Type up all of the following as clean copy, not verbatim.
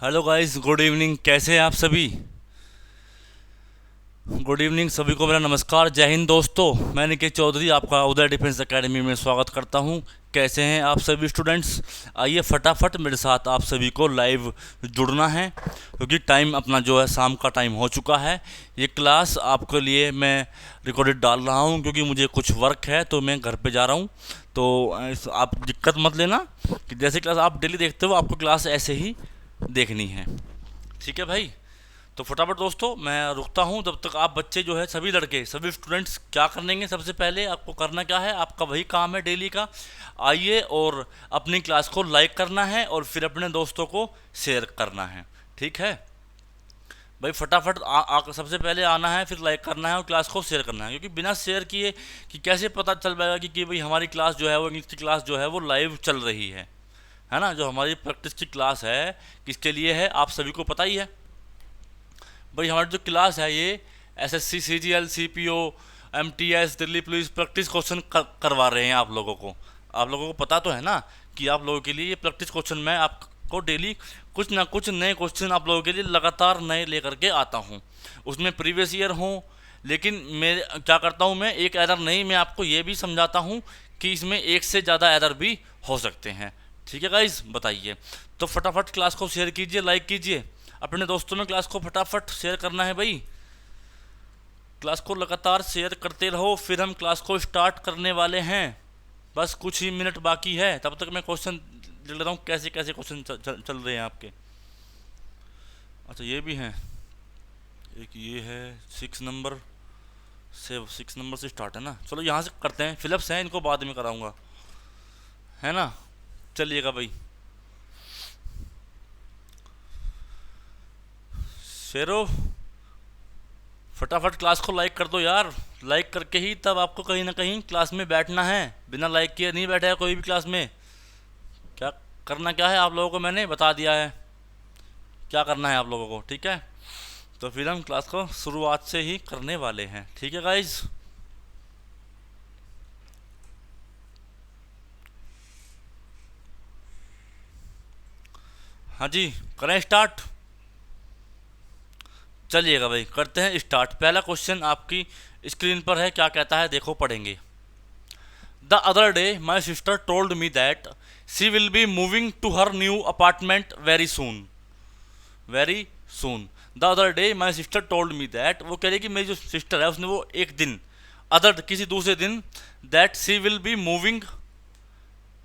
Hello guys, good evening. कैसे हैं आप सभी? गुड इवनिंग सभी को, मेरा नमस्कार। जय हिंद दोस्तों, मैं निकेत चौधरी आपका उदय डिफेंस एकेडमी में स्वागत करता हूं। कैसे हैं आप सभी स्टूडेंट्स? आइए फटाफट मेरे साथ आप सभी को लाइव जुड़ना है, क्योंकि टाइम अपना जो है शाम का टाइम हो चुका है। ये क्लास आपके लिए मैं रिकॉर्डेड डाल रहा हूं, क्योंकि मुझे कुछ वर्क है तो मैं घर पे जा रहा हूं। तो आप दिक्कत मत लेना कि जैसे क्लास आप डेली देखते हो आपको क्लास ऐसे ही देखनी है। ठीक है भाई? तो फटाफट दोस्तों मैं रुकता हूँ, तब तक आप बच्चे जो है सभी लड़के सभी स्टूडेंट्स क्या करेंगे, सबसे पहले आपको करना क्या है, आपका वही काम है डेली का। आइए और अपनी क्लास को लाइक करना है और फिर अपने दोस्तों को शेयर करना है। ठीक है भाई? फटाफट सबसे पहले आना है, फिर लाइक करना है और क्लास को शेयर करना है, क्योंकि बिना शेयर किए कि कैसे पता चल पाएगा कि भाई हमारी क्लास जो है वो इंग्लिश की क्लास जो है वो लाइव चल रही है ना। जो हमारी प्रैक्टिस की क्लास है किसके लिए है आप सभी को पता ही है भाई। हमारी जो क्लास है ये SSC, CGL, CPO, MTS, Delhi police practice question करवा रहे हैं आप लोगों को। आप लोगों को पता तो है ना कि आप लोगों के लिए ये प्रैक्टिस क्वेश्चन मैं आपको डेली कुछ ना कुछ नए क्वेश्चन आप लोगों के लिए लगातार नए लेकर के आता हूँ। उसमें प्रीवियस ईयर हो, लेकिन मैं क्या करता हूँ, मैं एक एरर नहीं, मैं आपको ये भी समझाता हूँ कि इसमें एक से ज़्यादा एरर भी हो सकते हैं। ठीक है गाइज? बताइए। तो फटाफट क्लास को शेयर कीजिए, लाइक कीजिए अपने दोस्तों में। क्लास को फटाफट शेयर करना है भाई। क्लास को लगातार शेयर करते रहो, फिर हम क्लास को स्टार्ट करने वाले हैं। बस कुछ ही मिनट बाकी है, तब तक मैं क्वेश्चन लिख लेता हूँ कैसे कैसे क्वेश्चन चल रहे हैं आपके। अच्छा ये भी हैं, एक ये है 6 नंबर से, 6 नंबर से स्टार्ट है ना। चलो यहाँ से करते हैं, फिलअप्स हैं इनको बाद में कराऊंगा, है ना। चलिएगा भाई, शेरो फटाफट क्लास को लाइक कर दो यार। लाइक करके ही तब आपको कहीं ना कहीं क्लास में बैठना है, बिना लाइक किए नहीं बैठेगा कोई भी क्लास में। क्या करना क्या है आप लोगों को मैंने बता दिया है, क्या करना है आप लोगों को। ठीक है, तो फिर हम क्लास को शुरुआत से ही करने वाले हैं। ठीक है गाइज? हाँ जी, करें स्टार्ट। चलिएगा भाई, करते हैं स्टार्ट। पहला क्वेश्चन आपकी स्क्रीन पर है, क्या कहता है देखो, पढ़ेंगे। The other day my sister told me that she will be moving to her new apartment very soon. Very soon. The other day my sister told me that, वो कह रही कि मेरी जो सिस्टर है उसने वो एक दिन, अदर किसी दूसरे दिन, that she will be moving,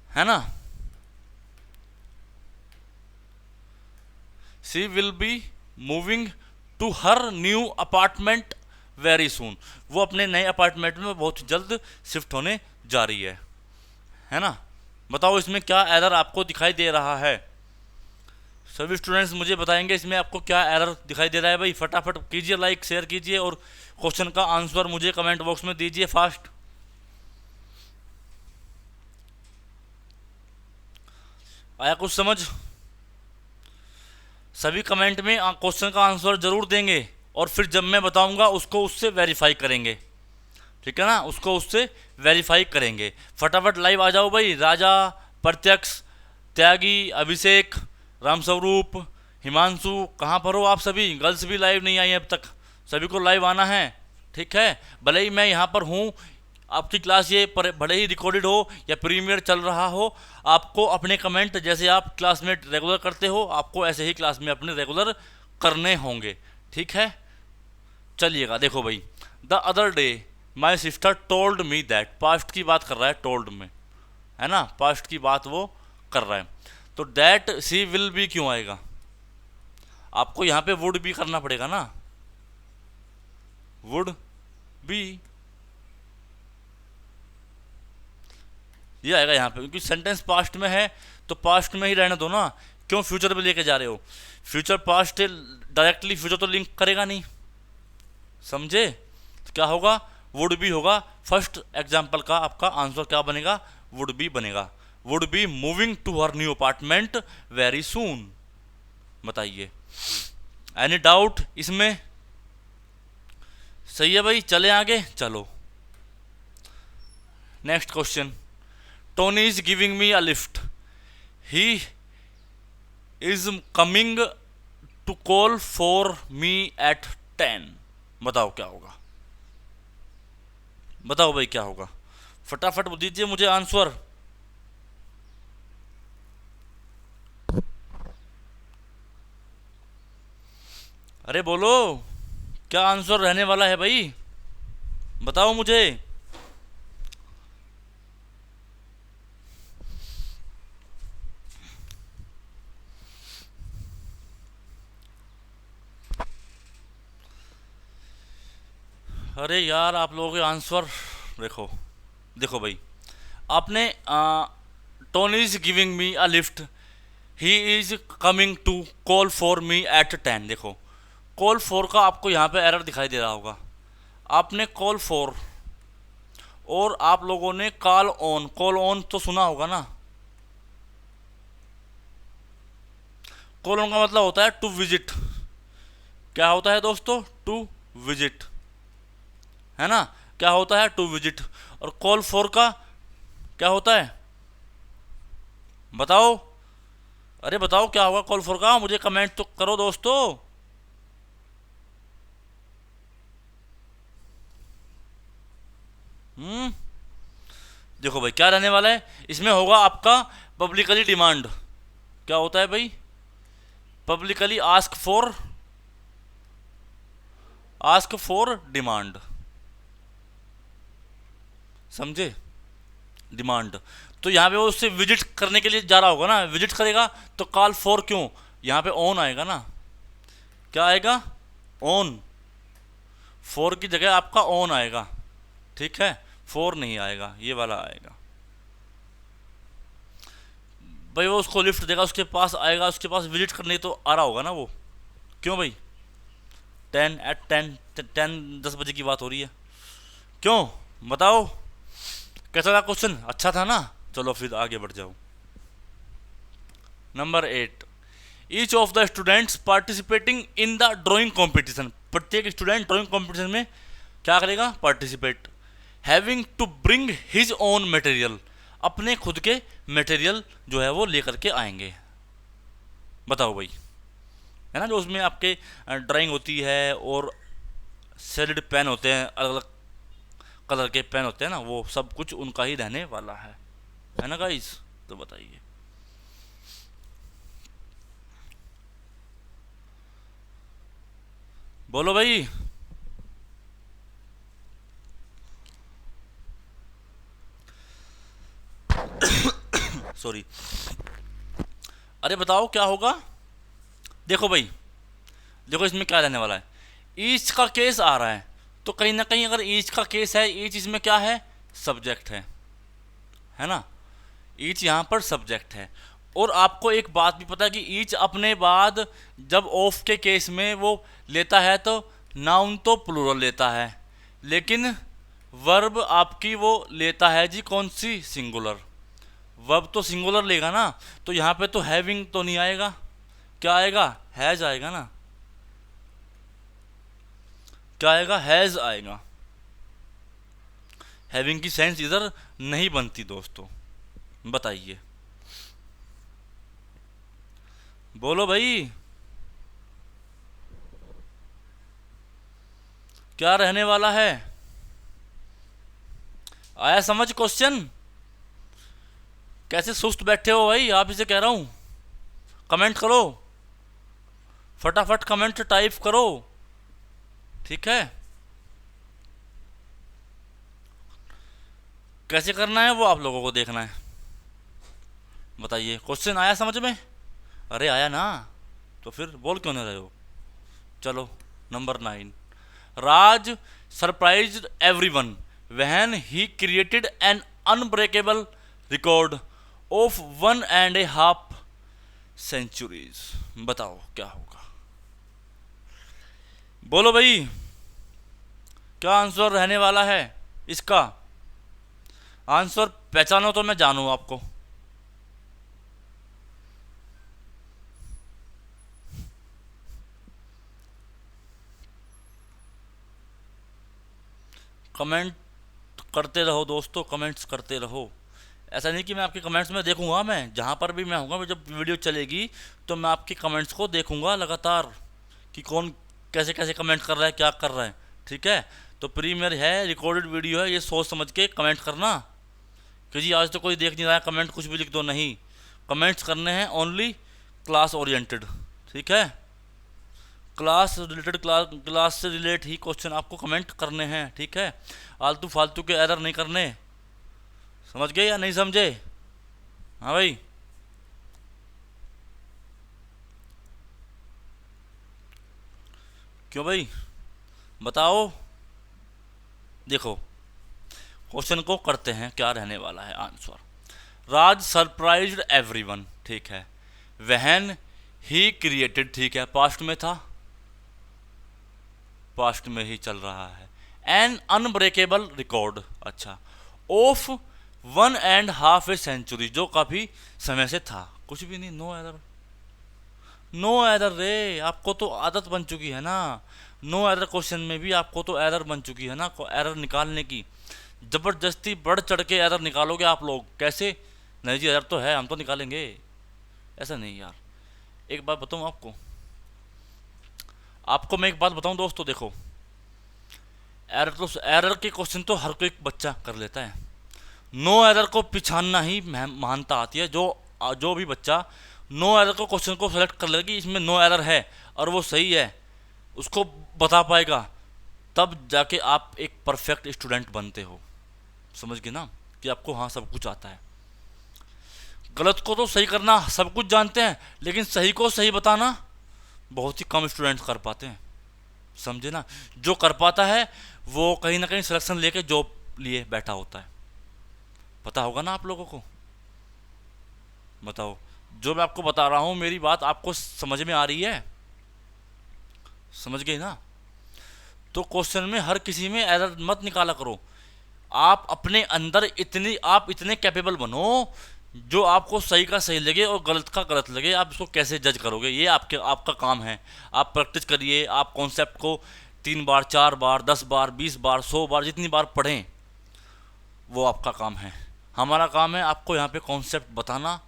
है ना, she will be moving to her new apartment very soon. वो अपने नए अपार्टमेंट में बहुत जल्द शिफ्ट होने जा रही है ना। बताओ इसमें क्या एरर आपको दिखाई दे रहा है? सभी स्टूडेंट्स मुझे बताएंगे इसमें आपको क्या एरर दिखाई दे रहा है भाई। फटाफट कीजिए, लाइक शेयर कीजिए और क्वेश्चन का आंसर मुझे कमेंट बॉक्स में दीजिए फास्ट। आया कुछ समझ? सभी कमेंट में क्वेश्चन का आंसर जरूर देंगे, और फिर जब मैं बताऊंगा उसको उससे वेरीफाई करेंगे। ठीक है ना, उसको उससे वेरीफाई करेंगे। फटाफट लाइव आ जाओ भाई। राजा, प्रत्यक्ष, त्यागी, अभिषेक, रामस्वरूप, हिमांशु, कहाँ पर हो आप सभी? गर्ल्स भी लाइव नहीं आई अब तक, सभी को लाइव आना है। ठीक है, भले ही मैं यहाँ पर हूँ, आपकी क्लास ये भले ही रिकॉर्डेड हो या प्रीमियर चल रहा हो, आपको अपने कमेंट जैसे आप क्लास में रेगुलर करते हो, आपको ऐसे ही क्लास में अपने रेगुलर करने होंगे। ठीक है, चलिएगा देखो भाई। The other day my sister told me that, past की बात कर रहा है, टोल्ड में, है ना, पास्ट की बात वो कर रहा है। तो दैट सी विल बी क्यों आएगा? आपको यहाँ पे वुड बी करना पड़ेगा ना, वुड बी, ये आएगा यहाँ पे, क्योंकि सेंटेंस पास्ट में है तो पास्ट में ही रहने दो ना। क्यों फ्यूचर में लेके जा रहे हो? फ्यूचर पास्ट डायरेक्टली फ्यूचर तो लिंक करेगा नहीं, समझे? तो क्या होगा, वुड बी होगा। फर्स्ट एग्जाम्पल का आपका आंसर क्या बनेगा? वुड बी बनेगा। Would be moving to her new apartment very soon. बताइए, एनी डाउट इसमें? सही है भाई, चले आगे, चलो next question. Tony is giving me a lift, he is coming to call for me at 10। बताओ क्या होगा, बताओ भाई क्या होगा, फटाफट दीजिए मुझे आंसर। अरे बोलो, क्या आंसर रहने वाला है भाई, बताओ मुझे। अरे यार आप लोगों के आंसर देखो, देखो भाई, आपने Tony is giving me a lift, he is coming to call for me at 10। देखो कॉल फॉर का आपको यहाँ पे एरर दिखाई दे रहा होगा, आपने कॉल फॉर और आप लोगों ने कॉल ऑन तो सुना होगा ना। कॉल ऑन का मतलब होता है टू विजिट, क्या होता है दोस्तों, टू विजिट, है ना, क्या होता है टू विजिट। और कॉल फॉर का क्या होता है, बताओ, अरे बताओ क्या होगा कॉल फॉर का, मुझे कमेंट तो करो दोस्तों। हम्म, देखो भाई क्या रहने वाला है, इसमें होगा आपका पब्लिकली डिमांड। क्या होता है भाई, पब्लिकली आस्क फॉर डिमांड, समझे, डिमांड। तो यहाँ पे वो उससे विजिट करने के लिए जा रहा होगा ना, विजिट करेगा तो कॉल फॉर क्यों, यहाँ पे ऑन आएगा ना, क्या आएगा, ऑन, फॉर की जगह आपका ऑन आएगा, ठीक है, फोर नहीं आएगा, ये वाला आएगा। भाई वो उसको लिफ्ट देगा, उसके पास आएगा, उसके पास विजिट करने तो आ रहा होगा ना वो, क्यों भाई, 10 10 10 बजे की बात हो रही है, क्यों, बताओ, कैसा था क्वेश्चन, अच्छा था ना। चलो फिर आगे बढ़ जाओ। Number 8, each of the students participating in the drawing competition. प्रत्येक स्टूडेंट ड्राइंग कॉम्पिटिशन में क्या करेगा, participate, having to bring his own material, अपने खुद के मटेरियल जो है वो लेकर के आएंगे। बताओ भाई, है ना, जो उसमें आपके ड्राइंग होती है और शेडेड पेन होते हैं, अलग अलग कलर के पेन होते हैं ना, वो सब कुछ उनका ही रहने वाला है ना गाइस। तो बताइए, बोलो भाई। सॉरी, अरे बताओ क्या होगा, देखो भाई, देखो इसमें क्या रहने वाला है, ईच का केस आ रहा है, तो कहीं ना कहीं अगर ईच का केस है, ईच इसमें क्या है, सब्जेक्ट है ना, ईच यहाँ पर सब्जेक्ट है। और आपको एक बात भी पता है कि ईच अपने बाद जब ऑफ के केस में वो लेता है तो नाउन तो प्लूरल लेता है, लेकिन वर्ब आपकी वो लेता है जी कौन सी, सिंगुलर, वर्ब तो सिंगुलर लेगा ना, तो यहाँ पे तो हैविंग तो नहीं आएगा, क्या आएगा, हैज आएगा ना, क्या आएगा, हैज आएगा। हैविंग की सेंस इधर नहीं बनती दोस्तों, बताइए, बोलो भाई, क्या रहने वाला है, आया समझ क्वेश्चन, कैसे सुस्त बैठे हो भाई, आप इसे कह रहा हूं, कमेंट करो, फटाफट कमेंट टाइप करो, ठीक है, कैसे करना है वो आप लोगों को देखना है। बताइए क्वेश्चन आया समझ में, अरे आया ना, तो फिर बोल क्यों नहीं रहे हो। चलो number 9, Raj surprised everyone when he created an unbreakable record of 1.5 centuries. बताओ क्या होगा, बोलो भाई, क्या आंसर रहने वाला है इसका, आंसर पहचानो तो मैं जानूं आपको। कमेंट करते रहो दोस्तों, कमेंट्स करते रहो, ऐसा नहीं कि मैं आपके कमेंट्स में देखूंगा, मैं जहाँ पर भी मैं होऊंगा, जब वीडियो चलेगी तो मैं आपके कमेंट्स को देखूंगा लगातार कि कौन कैसे कैसे कमेंट कर रहा है, क्या कर रहा है। ठीक है, तो प्रीमियर है, रिकॉर्डेड वीडियो है, ये सोच समझ के कमेंट करना कि जी आज तो कोई देख नहीं रहा है, कमेंट कुछ भी लिख दो, नहीं। कमेंट्स करने हैं ओनली क्लास ओरिएंटेड। ठीक है, क्लास रिलेटेड, क्लास से रिलेट ही क्वेश्चन आपको कमेंट करने हैं। ठीक है, आलतू फालतू के एरर नहीं करने। समझ गए या नहीं समझे? हाँ भाई, क्यों भाई, बताओ। देखो, क्वेश्चन को करते हैं, क्या रहने वाला है आंसर। राज सरप्राइज्ड एवरीवन। ठीक है, वहन ही क्रिएटेड। ठीक है, पास्ट में था, पास्ट में ही चल रहा है। An unbreakable record. अच्छा, ऑफ 1.5 सेंचुरी, जो काफी समय से था। कुछ भी नहीं, नो एरर। नो एरर रे, आपको तो आदत बन चुकी है ना, नो एरर क्वेश्चन में भी आपको तो एरर बन चुकी है ना एरर निकालने की। जबरदस्ती बढ़ चढ़ के एरर निकालोगे आप लोग, कैसे? नहीं जी, एरर तो है, हम तो निकालेंगे। ऐसा नहीं यार। एक बात बताऊं आपको, आपको मैं एक बात बताऊं दोस्तों, देखो, एरर के क्वेश्चन तो हर कोई बच्चा कर लेता है। नो एरर को पिछानना ही महानता आती है। जो जो भी बच्चा नो एरर को क्वेश्चन को सेलेक्ट कर लेगा कि इसमें नो एरर है और वो सही है, उसको बता पाएगा, तब जाके आप एक परफेक्ट स्टूडेंट बनते हो। समझ गए ना, कि आपको हाँ सब कुछ आता है। गलत को तो सही करना सब कुछ जानते हैं, लेकिन सही को सही बताना बहुत ही कम स्टूडेंट्स कर पाते हैं। समझे ना, जो कर पाता है वो कहीं ना कहीं सिलेक्शन लेके जॉब लिए बैठा होता है। पता होगा ना आप लोगों को? बताओ, जो मैं आपको बता रहा हूँ मेरी बात आपको समझ में आ रही है? समझ गए ना? तो क्वेश्चन में हर किसी में एरर मत निकाला करो। आप अपने अंदर आप इतने कैपेबल बनो, जो आपको सही का सही लगे और गलत का गलत लगे, आप इसको कैसे जज करोगे, ये आपका काम है। आप प्रैक्टिस करिए, आप कॉन्सेप्ट को 3 बार 4 बार 10 बार 20 बार 100 बार जितनी बार पढ़ें, वो आपका काम है। हमारा काम है आपको यहाँ पे कॉन्सेप्ट बताना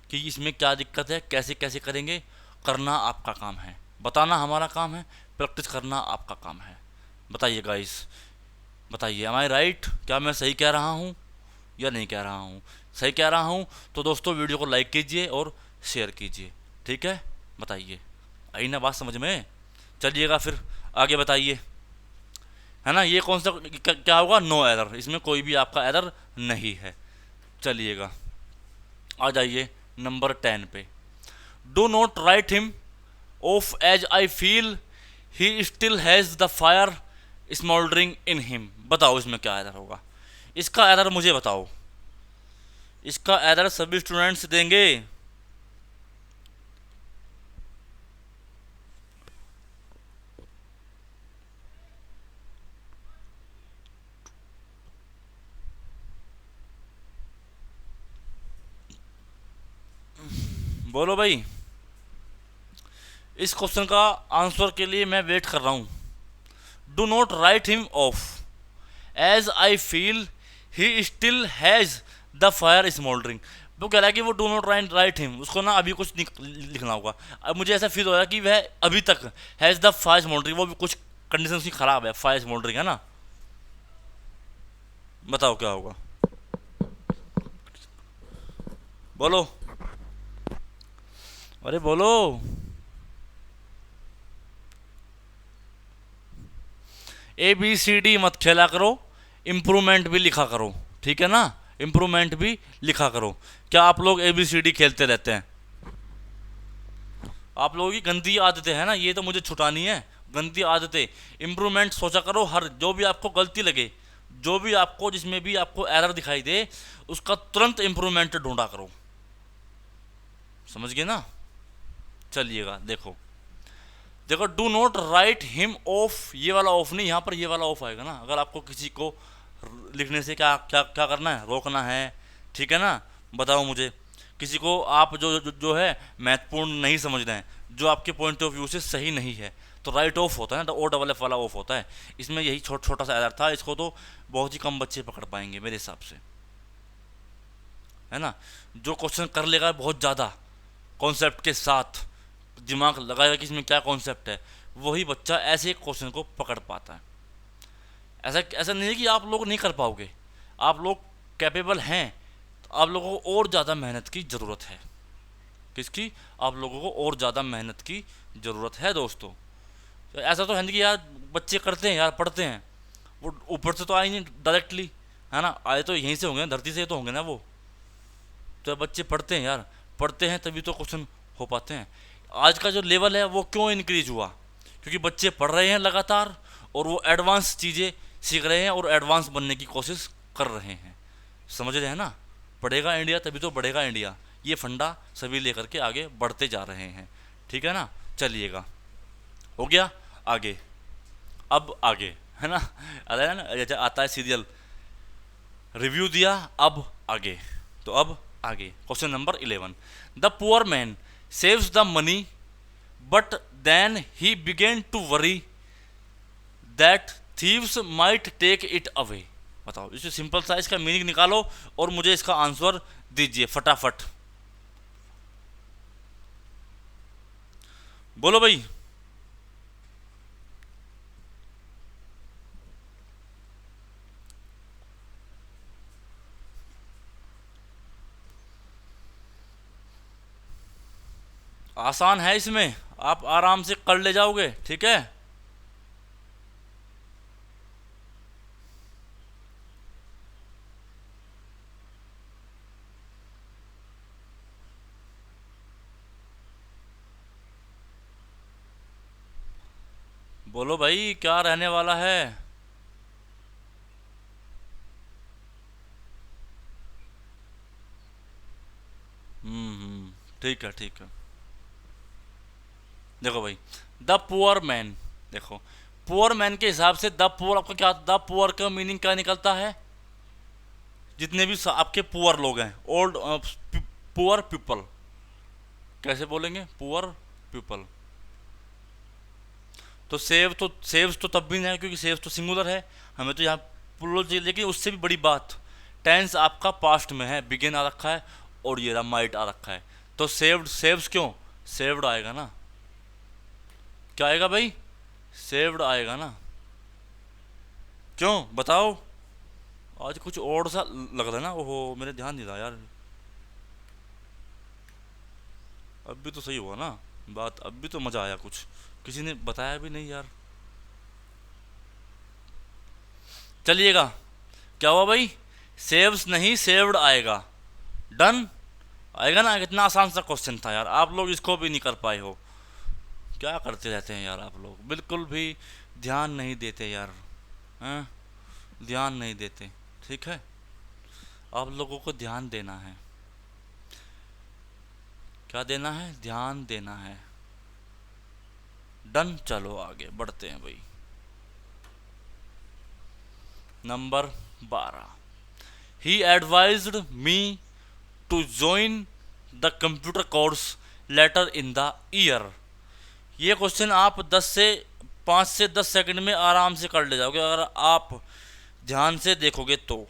कि इसमें क्या दिक्कत है, कैसे कैसे करेंगे, करना आपका काम है। बताना हमारा काम है, प्रैक्टिस करना आपका काम है। बताइए गाइस, बताइए, एम आई राइट? क्या मैं सही कह रहा हूँ या नहीं कह रहा हूँ? सही कह रहा हूँ तो दोस्तों वीडियो को लाइक कीजिए और शेयर कीजिए। ठीक है, बताइए, आई ना बात समझ में? चलिएगा फिर आगे बताइए, है ना। ये कौन सा क्या होगा? नो एरर, इसमें कोई भी आपका एरर नहीं है। चलिएगा, आ जाइए नंबर 10 पे। Do not write him off as I feel he still has the fire smouldering in him. बताओ इसमें क्या एरर होगा? इसका एरर मुझे बताओ, इसका एरर सभी स्टूडेंट्स देंगे। बोलो भाई, इस क्वेश्चन का आंसर के लिए मैं वेट कर रहा हूँ। Do not write him off as I feel he still has the fire smouldering. वो कह रहा है कि वो डू नॉट राइट हिम, उसको ना अभी कुछ लिखना होगा। अब मुझे ऐसा फील हो रहा है कि वह अभी तक हैज़ द फायर स्मोल्डरिंग, वो भी कुछ कंडीशन उसकी ख़राब है, फायर स्मोल्डरिंग है ना। बताओ क्या होगा, बोलो, अरे बोलो। ABCD मत खेला करो, इम्प्रूवमेंट भी लिखा करो। ठीक है ना, इम्प्रूवमेंट भी लिखा करो। क्या आप लोग ABCD खेलते रहते हैं? आप लोगों की गंदी आदतें हैं ना, ये तो मुझे छुटानी है, गंदी आदतें। इम्प्रूवमेंट सोचा करो, हर जो भी आपको गलती लगे, जो भी आपको जिसमें भी आपको एरर दिखाई दे, उसका तुरंत इम्प्रूवमेंट ढूंढा करो। समझ गए ना? चलिएगा, देखो देखो, do not write him of, ये वाला ऑफ नहीं, यहाँ पर ये वाला ऑफ आएगा ना। अगर आपको किसी को लिखने से क्या क्या क्या करना है, रोकना है। ठीक है ना, बताओ मुझे। किसी को आप जो है महत्वपूर्ण नहीं समझ रहे हैं, जो आपके पॉइंट ऑफ व्यू से सही नहीं है, तो राइट ऑफ होता है ना, O वाला ऑफ होता है। इसमें यही छोटा सा एरर था, इसको तो बहुत ही कम बच्चे पकड़ पाएंगे मेरे हिसाब से। है ना। जो क्वेश्चन कर लेगा बहुत ज़्यादा कॉन्सेप्ट के साथ, दिमाग लगाएगा कि इसमें क्या कॉन्सेप्ट है, वही बच्चा ऐसे क्वेश्चन को पकड़ पाता है। ऐसा ऐसा नहीं है कि आप लोग नहीं कर पाओगे, आप लोग कैपेबल हैं। तो आप लोगों को और ज़्यादा मेहनत की ज़रूरत है। किसकी? आप लोगों को और ज़्यादा मेहनत की ज़रूरत है दोस्तों। तो ऐसा तो है नहीं कि यार बच्चे करते हैं यार, पढ़ते हैं, वो ऊपर से तो आए नहीं डायरेक्टली, है ना, आए तो यहीं से होंगे ना, धरती से तो होंगे ना वो। तो बच्चे पढ़ते हैं यार, पढ़ते हैं तभी तो क्वेश्चन हो पाते हैं। आज का जो लेवल है वो क्यों इंक्रीज हुआ? क्योंकि बच्चे पढ़ रहे हैं लगातार, और वो एडवांस चीज़ें सीख रहे हैं और एडवांस बनने की कोशिश कर रहे हैं। समझ रहे हैं ना। पढ़ेगा इंडिया तभी तो बढ़ेगा इंडिया, ये फंडा सभी लेकर के आगे बढ़ते जा रहे हैं। ठीक है ना। चलिएगा, हो गया आगे। अब आगे, है ना, आता है ना, जैसे आता है सीरियल, रिव्यू दिया, अब आगे। तो अब आगे question number 11। The poor man saves the money but then he began to worry that thieves might take it away. बताओ, इसे सिंपल सा इसका मीनिंग निकालो और मुझे इसका आंसर दीजिए फटाफट। बोलो भाई। आसान है, इसमें आप आराम से कर ले जाओगे। ठीक है। बोलो भाई, क्या रहने वाला है? ठीक है, ठीक है। देखो भाई, द पुअर मैन, देखो पुअर मैन के हिसाब से द पुअर आपका क्या, द पुअर का मीनिंग क्या निकलता है? जितने भी आपके पुअर लोग हैं, ओल्ड पुअर पीपल, कैसे बोलेंगे? Poor people. तो सेव्स तो तब भी नहीं है, क्योंकि सेव्स तो सिंगुलर है, हमें तो यहाँ प्लूरल चाहिए। लेकिन उससे भी बड़ी बात, टेंस आपका पास्ट में है, बिगिन आ रखा है और ये रहा माइट आ रखा है। तो सेव्ड, सेव्स क्यों? सेव्ड आएगा ना। क्या आएगा भाई? सेव्ड आएगा ना। क्यों बताओ? आज कुछ और सा लग रहा है ना। ओहो, मेरे ध्यान नहीं रहा यार। अब भी तो सही हुआ ना बात, अब भी तो मज़ा आया कुछ, किसी ने बताया भी नहीं यार। चलिएगा, क्या हुआ भाई? सेव्स नहीं, सेव्ड आएगा। डन आएगा ना। कितना आसान सा क्वेश्चन था यार, आप लोग इसको भी नहीं कर पाए हो। क्या करते रहते हैं यार आप लोग, बिल्कुल भी ध्यान नहीं देते यार। हैं? ध्यान नहीं देते। ठीक है, आप लोगों को ध्यान देना है। क्या देना है? ध्यान देना है। डन, चलो आगे बढ़ते हैं भाई। Number 12। He advised me to join the computer course later in the year. ये क्वेश्चन आप 5 से 10 सेकंड में आराम से कर ले जाओगे, अगर आप ध्यान से देखोगे तो।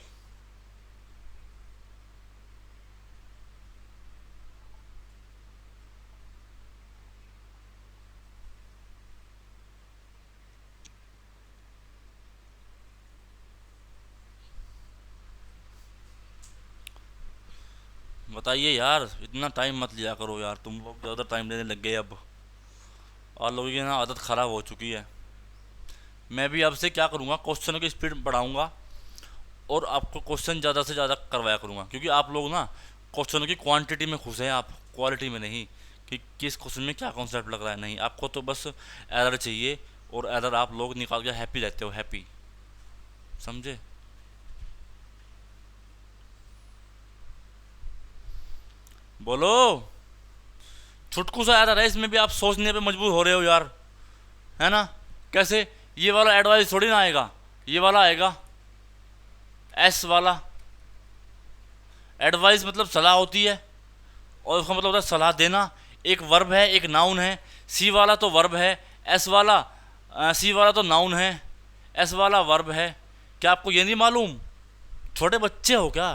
बताइए यार, इतना टाइम मत लिया करो यार, तुम लोग ज़्यादा टाइम लेने लग गए अब, और लोगों की ना आदत ख़राब हो चुकी है। मैं भी आपसे क्या करूँगा, क्वेश्चनों की स्पीड बढ़ाऊँगा और आपको क्वेश्चन ज़्यादा से ज़्यादा करवाया करूँगा, क्योंकि आप लोग ना क्वेश्चनों की क्वांटिटी में खुश हैं, आप क्वालिटी में नहीं, कि किस क्वेश्चन में क्या कॉन्सेप्ट लग रहा है। नहीं, आपको तो बस एरर चाहिए, और एरर आप लोग निकाल के हैप्पी रहते हो, हैप्पी। समझे? बोलो। छुटकू सा एरर है, इसमें भी आप सोचने पे मजबूर हो रहे हो यार, है ना। कैसे? ये वाला एडवाइस थोड़ी ना आएगा, ये वाला आएगा, एस वाला। एडवाइस मतलब सलाह होती है, और उसका मतलब होता है सलाह देना। एक वर्ब है, एक नाउन है। सी वाला तो वर्ब है, एस वाला सी वाला तो नाउन है, एस वाला वर्ब है। क्या आपको ये नहीं मालूम? छोटे बच्चे हो क्या?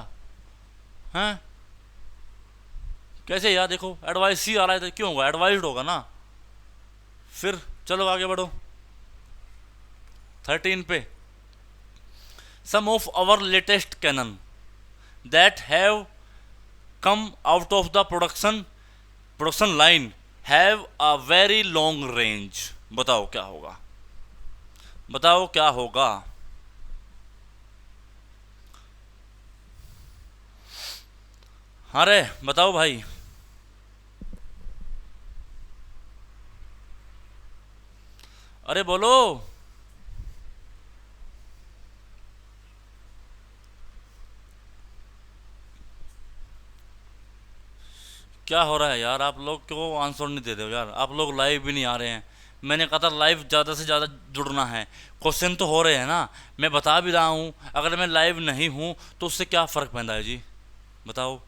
हैं? कैसे यार, देखो एडवाइस ही आ रहा है तो क्यों होगा, एडवाइस्ड होगा ना। फिर चलो आगे बढ़ो 13 पे। Some of our latest cannon that have come out of the production line have a very long range. बताओ क्या होगा, बताओ क्या होगा। अरे बताओ भाई। अरे बोलो। क्या हो रहा है यार, आप लोग क्यों आंसर नहीं दे रहे हो यार, आप लोग लाइव भी नहीं आ रहे हैं। मैंने कहा था लाइव ज़्यादा से ज़्यादा जुड़ना है, क्वेश्चन तो हो रहे हैं ना, मैं बता भी रहा हूँ। अगर मैं लाइव नहीं हूँ तो उससे क्या फ़र्क पैदा है जी, बताओ।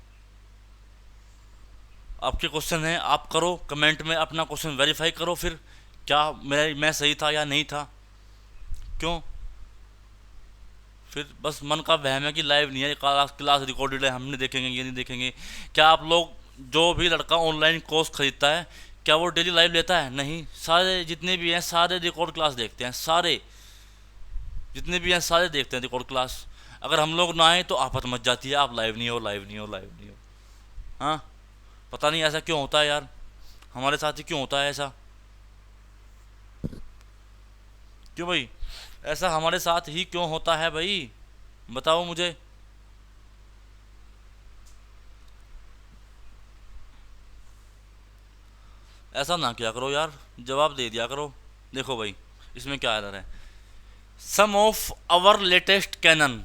आपके क्वेश्चन है, आप करो कमेंट में अपना क्वेश्चन वेरीफाई करो, फिर क्या मैं सही था या नहीं था, क्यों। फिर बस मन का वहम है कि लाइव नहीं है, क्लास क्लास रिकॉर्डेड है, हम नहीं देखेंगे, ये नहीं देखेंगे। क्या आप लोग, जो भी लड़का ऑनलाइन कोर्स खरीदता है, क्या वो डेली लाइव लेता है? नहीं, सारे जितने भी हैं सारे रिकॉर्ड क्लास देखते हैं, सारे जितने भी हैं सारे देखते हैं रिकॉर्ड क्लास। अगर हम लोग ना आए तो आफत मच जाती है, आप लाइव नहीं हो, लाइव नहीं हो, लाइव नहीं हो। हाँ, पता नहीं ऐसा क्यों होता है यार, हमारे साथ ही क्यों होता है ऐसा, क्यों भाई, ऐसा हमारे साथ ही क्यों होता है भाई, बताओ मुझे। ऐसा ना किया करो यार, जवाब दे दिया करो। देखो भाई, इसमें क्या एरर है। सम ऑफ आवर लेटेस्ट कैनन,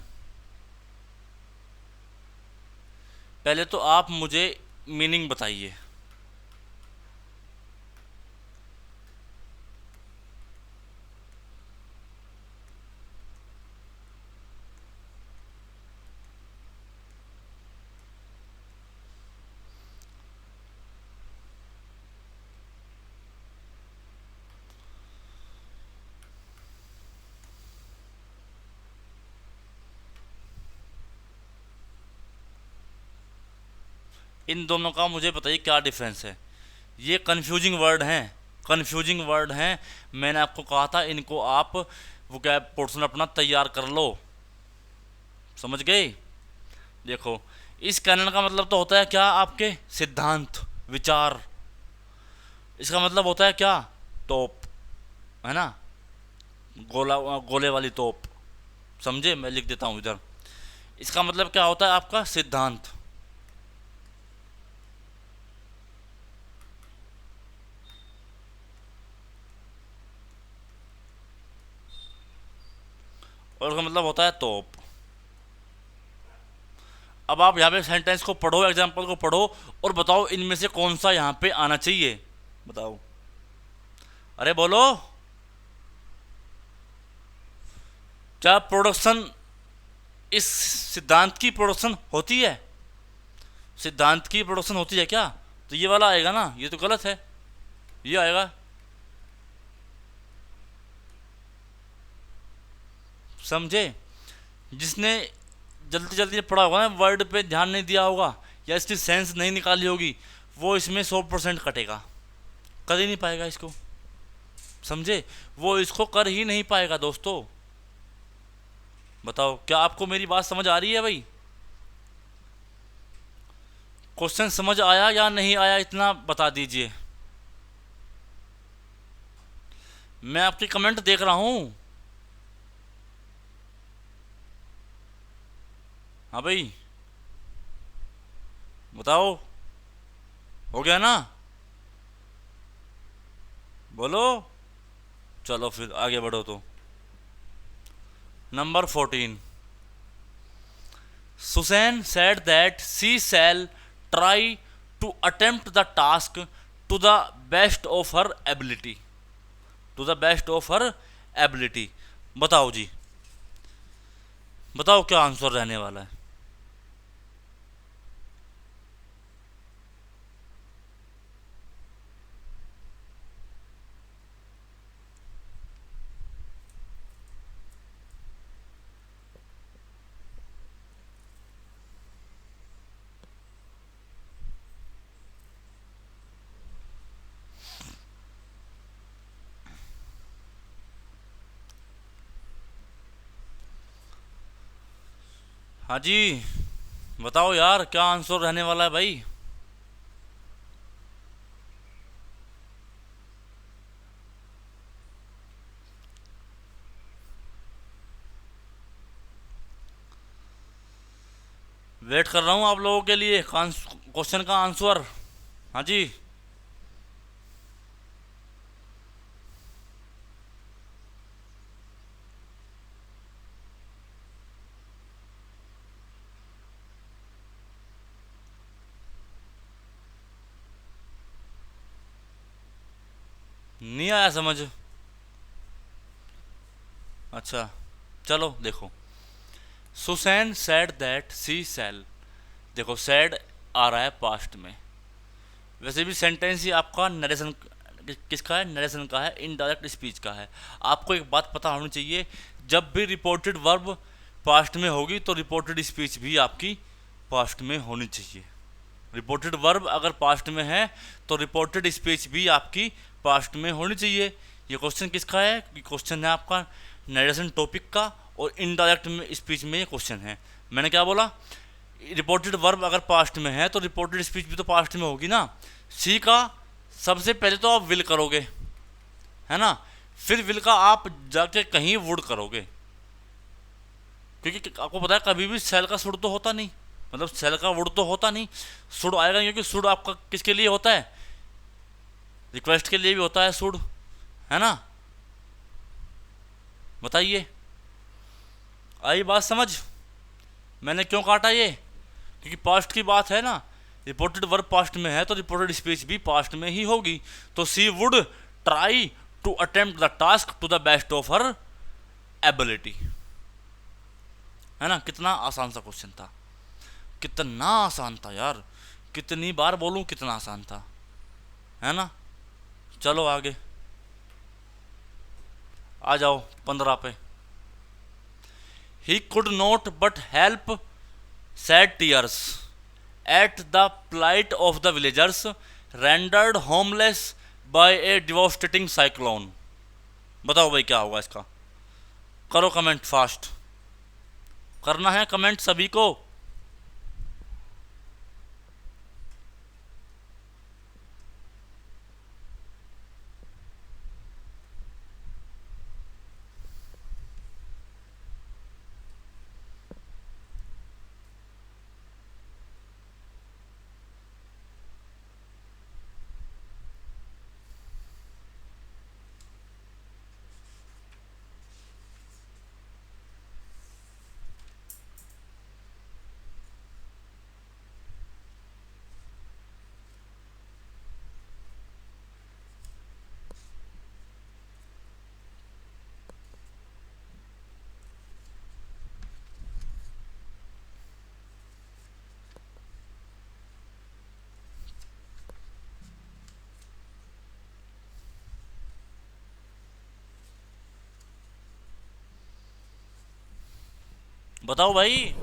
पहले तो आप मुझे मीनिंग बताइए। इन दोनों का मुझे बताइए क्या डिफरेंस है। ये कंफ्यूजिंग वर्ड हैं, कंफ्यूजिंग वर्ड हैं। मैंने आपको कहा था इनको आप वो क्या पोर्शन अपना तैयार कर लो, समझ गए। देखो, इस कैनन का मतलब तो होता है क्या, आपके सिद्धांत, विचार। इसका मतलब होता है क्या, तोप, है ना, गोला, गोले वाली तोप। समझे, मैं लिख देता हूँ इधर। इसका मतलब क्या होता है, आपका सिद्धांत। और उसका मतलब होता है तोप। अब आप यहाँ पे सेंटेंस को पढ़ो, एग्जाम्पल को पढ़ो, और बताओ इनमें से कौन सा यहाँ पे आना चाहिए, बताओ। अरे बोलो। क्या प्रोडक्शन, इस सिद्धांत की प्रोडक्शन होती है, सिद्धांत की प्रोडक्शन होती है क्या? तो ये वाला आएगा ना, ये तो गलत है, ये आएगा। समझे, जिसने जल्दी जल्दी पढ़ा होगा ना, वर्ड पे ध्यान नहीं दिया होगा, या इसकी सेंस नहीं निकाली होगी, वो इसमें 100% कटेगा, कर ही नहीं पाएगा इसको। समझे, वो इसको कर ही नहीं पाएगा दोस्तों। बताओ, क्या आपको मेरी बात समझ आ रही है भाई? क्वेश्चन समझ आया या नहीं आया, इतना बता दीजिए। मैं आपकी कमेंट देख रहा हूँ। हाँ भाई, बताओ, हो गया ना, बोलो। चलो फिर आगे बढ़ो तो। Number 14। Susan said that she shall try to attempt the task to the best of her ability, to the best of her ability। बताओ जी, बताओ क्या आंसर रहने वाला है। हाँ जी, बताओ यार क्या आंसर रहने वाला है भाई। वेट कर रहा हूँ आप लोगों के लिए क्वेश्चन का आंसर। हाँ जी। नहीं आया समझ। अच्छा, चलो देखो। Susan said that she sell. देखो सैड आ रहा है पास्ट में। वैसे भी सेंटेंस ही आपका नरेशन किसका है, नरेशन का है, इनडायरेक्ट स्पीच का है। आपको एक बात पता होनी चाहिए, जब भी रिपोर्टेड वर्ब पास्ट में होगी तो रिपोर्टेड स्पीच भी आपकी पास्ट में होनी चाहिए। रिपोर्टेड वर्ब अगर पास्ट में है तो रिपोर्टेड स्पीच भी आपकी पास्ट में होनी चाहिए। ये क्वेश्चन किसका है, ये क्वेश्चन है आपका नरेशन टॉपिक का, और इनडायरेक्ट में स्पीच में ये क्वेश्चन है। मैंने क्या बोला, रिपोर्टेड वर्ब अगर पास्ट में है तो रिपोर्टेड स्पीच भी तो पास्ट में होगी ना। सी का सबसे पहले तो आप विल करोगे, है ना, फिर विल का आप जाके कहीं वुड करोगे, क्योंकि आपको पता है कभी भी सेल का सुड तो होता नहीं, मतलब सेल का वुड तो होता नहीं, सुड आएगा, क्योंकि सुड आपका किसके लिए होता है, रिक्वेस्ट के लिए भी होता है सुड, है ना। बताइए, आई बात समझ, मैंने क्यों काटा ये, क्योंकि पास्ट की बात है ना। रिपोर्टेड वर्ब पास्ट में है तो रिपोर्टेड स्पीच भी पास्ट में ही होगी। तो she would try to attempt the task to the best of her ability, है ना। कितना आसान सा क्वेश्चन था, कितना आसान था यार, कितनी बार बोलूं कितना आसान था, है ना। चलो आगे आ जाओ 15 पे। He could not but help shed tears at the plight of the villagers rendered homeless by a devastating cyclone. बताओ भाई क्या होगा इसका, करो कमेंट फास्ट, करना है कमेंट सभी को। बताओ भाई।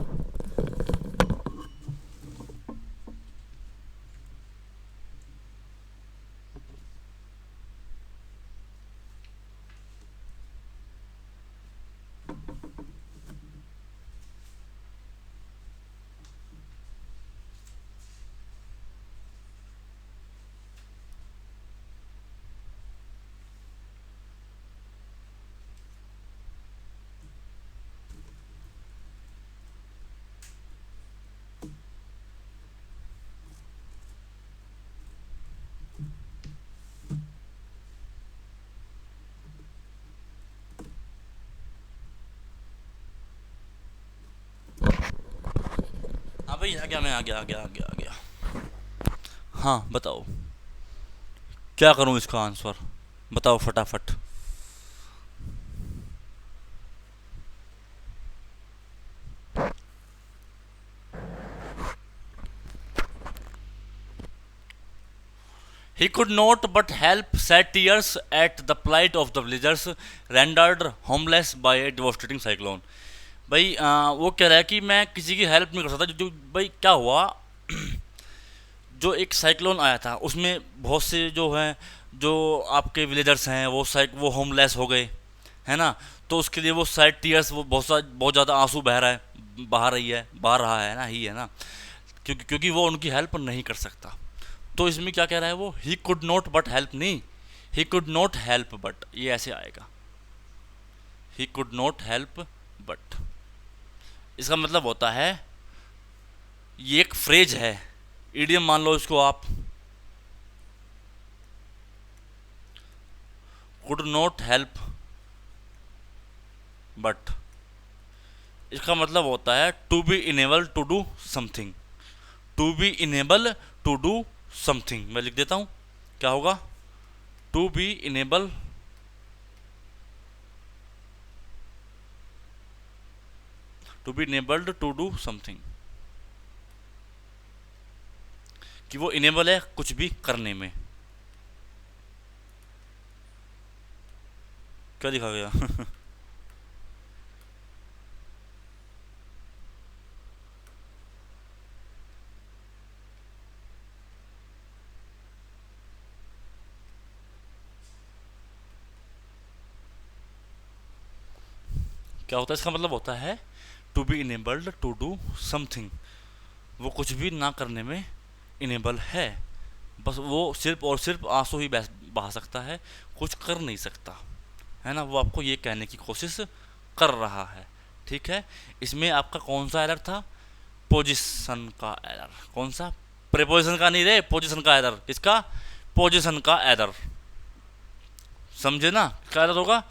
हाँ भाई आ गया, मैं आ गया। हाँ बताओ क्या करूँ इसका आंसर, बताओ फटाफट। He could not but help sad tears at the plight of the villagers rendered homeless by a devastating cyclone। भाई वो कह रहा है कि मैं किसी की हेल्प नहीं कर सकता, जो भाई क्या हुआ, जो एक साइक्लोन आया था उसमें बहुत से जो हैं, जो आपके विलेजर्स हैं वो होमलेस हो गए, है ना। तो उसके लिए वो सैड टीयर्स, वो बहुत ज़्यादा आंसू बह रहा है, बहा रही है, बहा रहा है ना, ही है ना, क्योंकि वो उनकी हेल्प नहीं कर सकता। तो इसमें क्या कह रहा है वो, he could not but help, नहीं, he could not help but, ये ऐसे आएगा, he could not help but. इसका मतलब होता है, ये एक फ्रेज है, इडियम मान लो इसको आप, कुड नॉट हेल्प बट, इसका मतलब होता है to be enable to do something, to be enable to do something. मैं लिख देता हूं, क्या होगा, to be enable to be enabled to do something, कि वो इनेबल है कुछ भी करने में। क्या लिखा गया क्या होता है, इसका मतलब होता है to be enabled to do something, वो कुछ भी ना करने में इनेबल है, बस वो सिर्फ और सिर्फ आंसू ही बहा सकता है, कुछ कर नहीं सकता, है ना, वो आपको ये कहने की कोशिश कर रहा है। ठीक है, इसमें आपका कौन सा एरर था, पोजीशन का एरर। कौन सा, प्रीपोजिशन का नहीं रे, पोजीशन का एरर, इसका पोजीशन का एरर, समझे ना, क्या एरर होगा,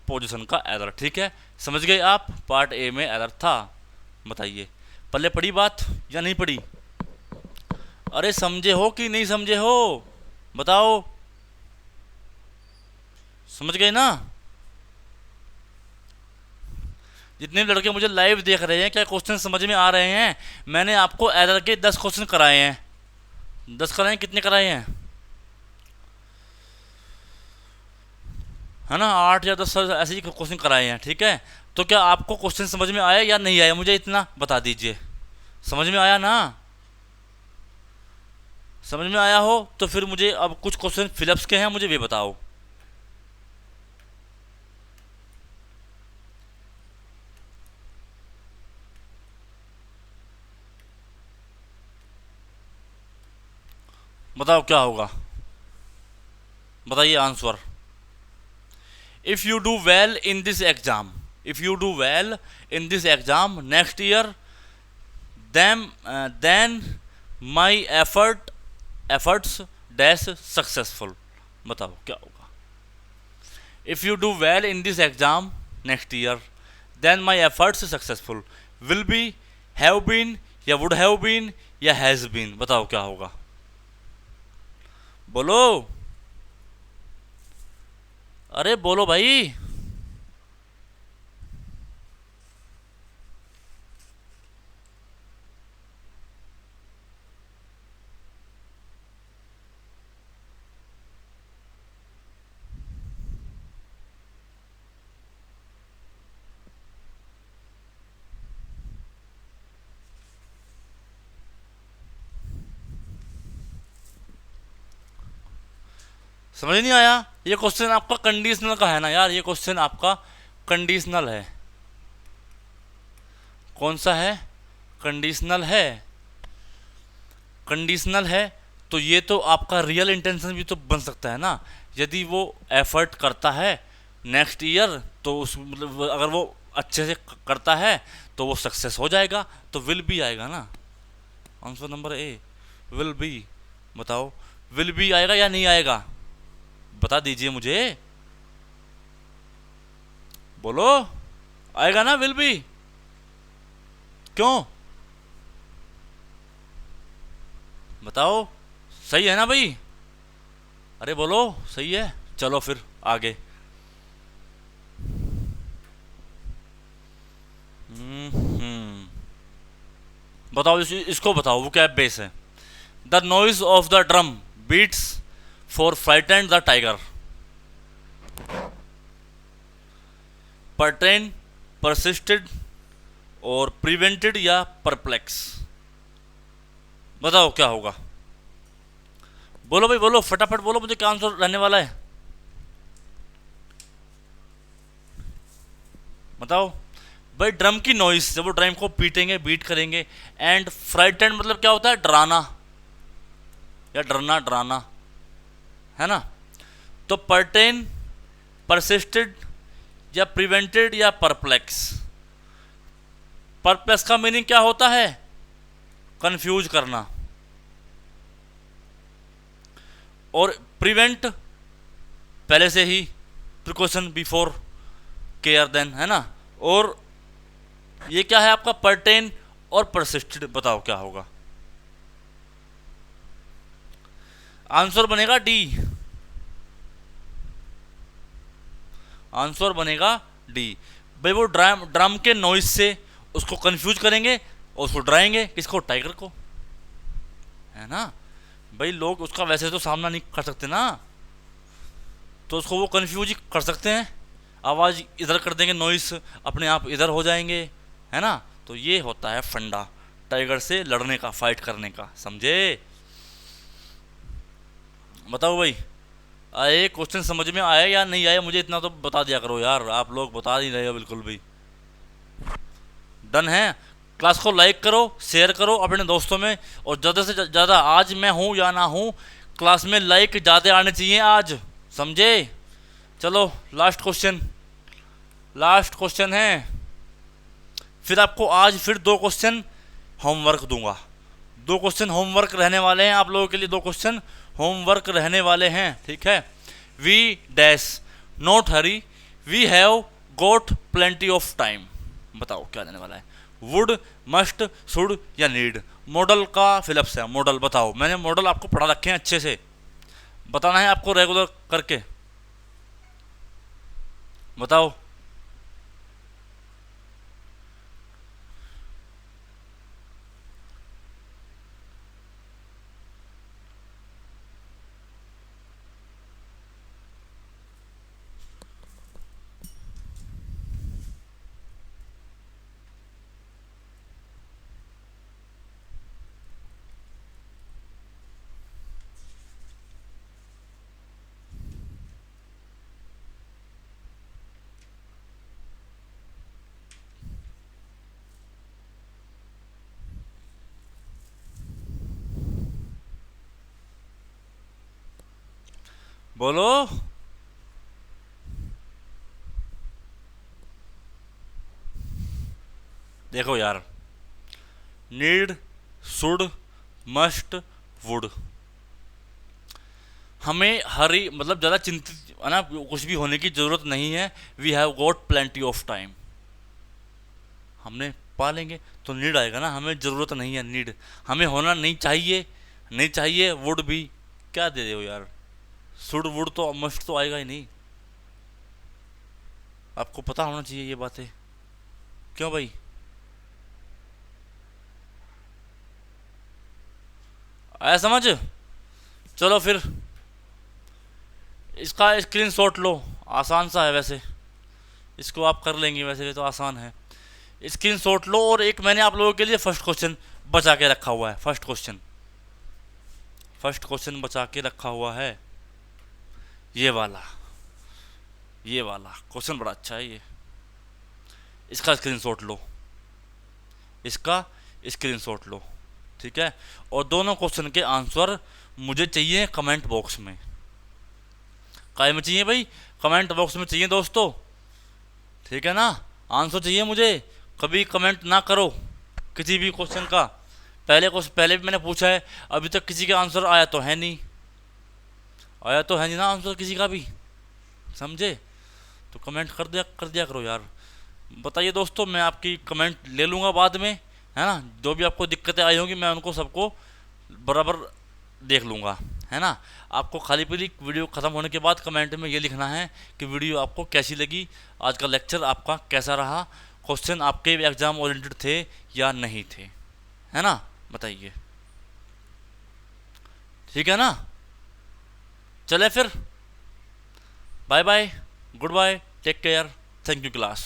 पोजीशन का एरर। ठीक है, समझ गए आप, पार्ट ए में एरर था। बताइए, पहले पढ़ी बात या नहीं पढ़ी, अरे समझे हो कि नहीं समझे हो, बताओ, समझ गए ना। जितने लड़के मुझे लाइव देख रहे हैं, क्या क्वेश्चन समझ में आ रहे हैं, मैंने आपको एरर के 10 क्वेश्चन कराए हैं, 10 कराए, कितने कराए हैं, है ना, 8 या 10 ऐसे ही क्वेश्चन कराए हैं। ठीक है, तो क्या आपको क्वेश्चन समझ में आया या नहीं आया, मुझे इतना बता दीजिए, समझ में आया ना, समझ में आया हो तो फिर मुझे अब कुछ क्वेश्चन फिलअप्स के हैं, मुझे भी बताओ। बताओ क्या होगा, बताइए answer. If you do well in this exam, if you do well in this exam next year, then my efforts dash successful. बताओ क्या होगा, if you do well in this exam next year, then my efforts successful, will be, have been, या would have been, या has been. बताओ क्या होगा, बोलो, अरे बोलो भाई। समझ नहीं आया, ये क्वेश्चन आपका कंडीशनल का है ना यार, ये क्वेश्चन आपका कंडीशनल है। कौन सा है, कंडीशनल है, कंडीशनल है, तो ये तो आपका रियल इंटेंशन भी तो बन सकता है ना, यदि वो एफर्ट करता है नेक्स्ट ईयर, तो उस मतलब अगर वो अच्छे से करता है तो वो सक्सेस हो जाएगा, तो विल बी आएगा ना, answer number A, will be. बताओ, विल बी आएगा या नहीं आएगा, बता दीजिए मुझे, बोलो, आएगा ना विल बी, क्यों, बताओ, सही है ना भाई, अरे बोलो, सही है, चलो फिर आगे। बताओ, इसको बताओ, वो क्या बेस है, the noise of the drum beats for frightened the tiger, pertain, persisted, और प्रिवेंटेड, या परप्लेक्स। बताओ क्या होगा, बोलो भाई बोलो, फटाफट बोलो, मुझे क्या आंसर रहने वाला है, बताओ, भाई ड्रम की नॉइस, जब वो ड्रम को पीटेंगे, बीट करेंगे। एंड फ्राइटेंड मतलब क्या होता है, डराना या डरना, डराना, है ना। तो पर्टेन, परसिस्टेड या प्रिवेंटेड या परप्लेक्स। परप्लेक्स का मीनिंग क्या होता है, कंफ्यूज करना। और प्रिवेंट पहले से ही, प्रिकॉशन बिफोर केयर देन, है ना। और ये क्या है आपका, पर्टेन और परसिस्टेड। बताओ क्या होगा, आंसर बनेगा डी, आंसर बनेगा डी। भाई वो ड्रम ड्रम के नॉइज से उसको कंफ्यूज करेंगे और उसको डराएंगे, किसको, टाइगर को, है ना। भाई लोग उसका वैसे तो सामना नहीं कर सकते ना, तो उसको वो कंफ्यूज ही कर सकते हैं, आवाज़ इधर कर देंगे, नॉइस अपने आप इधर हो जाएंगे, है ना। तो ये होता है फंडा टाइगर से लड़ने का, फाइट करने का, समझे। बताओ भाई, आए क्वेश्चन समझ में आया या नहीं आया, मुझे इतना तो बता दिया करो यार, आप लोग बता नहीं रहे हो बिल्कुल भी। डन है। क्लास को लाइक करो, शेयर करो अपने दोस्तों में, और ज़्यादा से ज़्यादा, आज मैं हूँ या ना हूँ, क्लास में लाइक ज़्यादा आने चाहिए आज, समझे। चलो लास्ट क्वेश्चन, लास्ट क्वेश्चन है। फिर आपको आज फिर 2 क्वेश्चन होमवर्क दूंगा, 2 क्वेश्चन होमवर्क रहने वाले हैं आप लोगों के लिए, 2 क्वेश्चन होमवर्क रहने वाले हैं, ठीक है। We dash not hurry, we have got plenty of time. बताओ क्या रहने वाला है, वुड, मस्ट, शुड या नीड। मॉडल का फिलअप्स है, मॉडल बताओ, मैंने मॉडल आपको पढ़ा रखे हैं अच्छे से, बताना है आपको रेगुलर करके, बताओ। बोलो। देखो यार, नीड, शुड, मस्ट, वुड, हमें हरी मतलब ज़्यादा चिंतित है ना, कुछ भी होने की ज़रूरत नहीं है। We have got plenty of time, हमने पा लेंगे। तो नीड आएगा ना, हमें ज़रूरत नहीं है, नीड हमें होना नहीं चाहिए, नहीं चाहिए। वुड भी क्या दे रहे हो यार, शुड वुड तो मस्ट तो आएगा ही नहीं, आपको पता होना चाहिए ये बातें, क्यों भाई। आया समझ। चलो फिर इसका स्क्रीनशॉट लो, आसान सा है वैसे, इसको आप कर लेंगे, वैसे ये तो आसान है। स्क्रीनशॉट लो, और एक मैंने आप लोगों के लिए फर्स्ट क्वेश्चन बचा के रखा हुआ है, फर्स्ट क्वेश्चन, फर्स्ट क्वेश्चन बचा के रखा हुआ है, ये वाला, ये वाला क्वेश्चन बड़ा अच्छा है ये, इसका स्क्रीनशॉट लो, इसका स्क्रीनशॉट लो, ठीक है। और दोनों क्वेश्चन के आंसर मुझे चाहिए कमेंट बॉक्स में, काय में चाहिए भाई, कमेंट बॉक्स में चाहिए दोस्तों, ठीक है ना। आंसर चाहिए मुझे, कभी कमेंट ना करो किसी भी क्वेश्चन का। पहले भी मैंने पूछा है, अभी तक किसी का आंसर आया तो है नहीं, आया तो है नहीं ना आंसर किसी का भी, समझे। तो कमेंट कर दिया करो यार। बताइए दोस्तों, मैं आपकी कमेंट ले लूँगा बाद में, है ना। जो भी आपको दिक्कतें आई होंगी मैं उनको सबको बराबर देख लूँगा, है ना। आपको खाली पीली वीडियो ख़त्म होने के बाद कमेंट में ये लिखना है कि वीडियो आपको कैसी लगी, आज का लेक्चर आपका कैसा रहा, क्वेश्चन आपके एग्ज़ाम ओरिएंटेड थे या नहीं थे, है ना, बताइए, ठीक है ना। चले फिर, bye bye, goodbye, take care, thank you class.